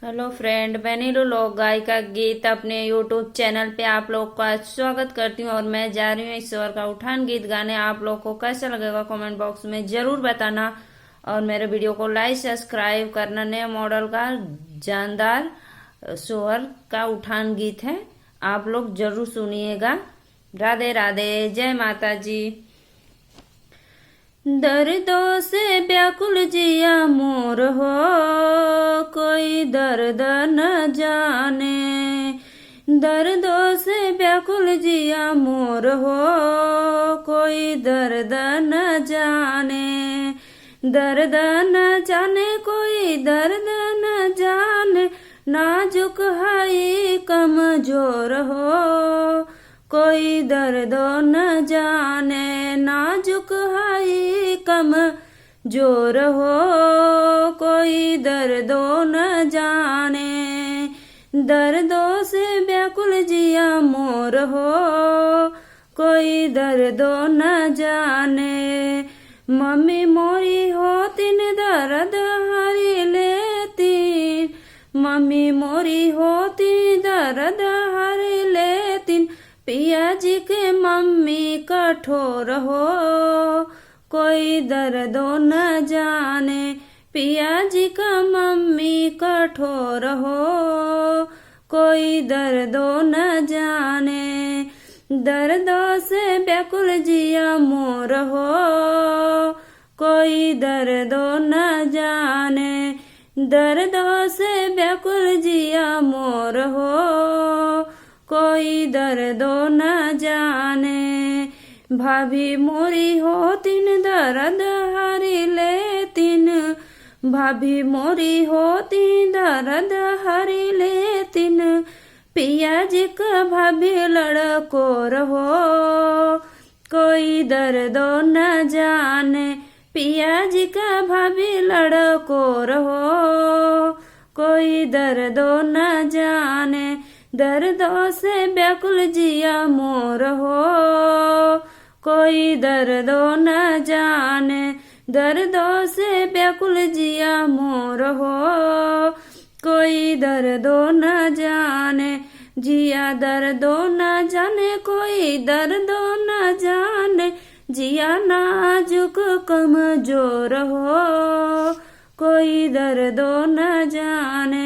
Hello friend, मैं नीलू लोक गायिका गीत अपने यूट्यूब चैनल पे आप लोग का स्वागत करती हूँ। और मैं जा रही हूँ ईश्वर का उठान गीत गाने। आप लोग को कैसा लगेगा कमेंट बॉक्स में जरूर बताना। और मेरे वीडियो को लाइक सब्सक्राइब करना। नए मॉडल का जानदार शोहर का उठान गीत है, आप लोग जरूर सुनिएगा। राधे राधे, जय माता जी। दर्दों से व्याकुल जिया मोर हो, कोई दर्द न जाने। दर्दों से व्याकुल जिया मोर हो, कोई दर्द न जाने। दर्द न जाने, कोई दर्द न जाने। नाजुक है कमजोर हो, कोई दर्द न जाने। नाजुक है कमजोर हो, कोई दर्द न जाने। दर्दों से व्याकुल जिया मोर हो, कोई दर्द न जाने। मम्मी मोरी होतिन दर्द हरी लेतिन। मम्मी मोरी होती दर्द हरी लेतिन। पिया जी के मम्मी कठोर हो, कोई दर्द न जाने। पिया जी का मम्मी कठोर हो, कोई दर्द न जाने। दर्दों से व्याकुल जिया मोर हो, कोई दर्द न जाने। दर्दों से व्याकुल जिया मोर हो, कोई दर्द न जाने। भाभी मोरी होतिन दर्द हरी लेतिन। भाभी मोरी होती दर्द हरी लेतिन। पिया जी का भाभी लड़को रहो, कोई दर्द न जाने। पिया जी का भाभी लड़को रहो, कोई दर्द न जाने। दर्दों से व्याकुल जिया मोर हो, कोई दर्द न जाने। दर्दों से व्याकुल जिया मोर हो, कोई दर्द न जाने। जिया दर्द न जाने, कोई दर्द न जाने। जिया नाजुक कमजोर हो, कोई दर्द न जाने।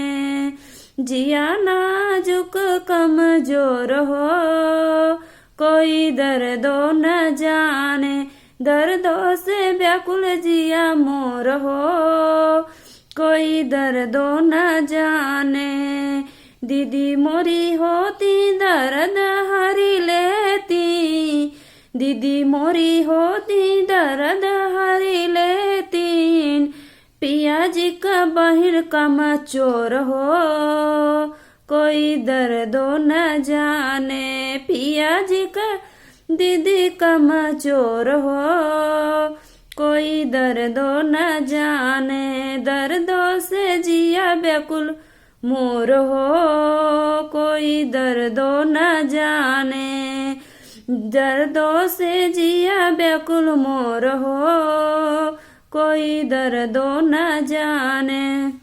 जिया नाजुक कमजोर हो, कोई दर्द न जाने। दर्दों से व्याकुल जिया मोर हो, कोई दर्द न जाने। दीदी मोरी होती दर्द हरी लेती। दीदी मोरी होती दर्द हरी लेती। पिया जी का बहिर कमचोर हो, कोई दर्द न जाने। पिया जी का दीदी कमचोर हो, कोई दर्द न जाने। दर्दों से जिया व्याकुल मोर हो, कोई दर्द न जाने। दर्दों से जिया व्याकुल मोर हो, कोई दर्द न जाने।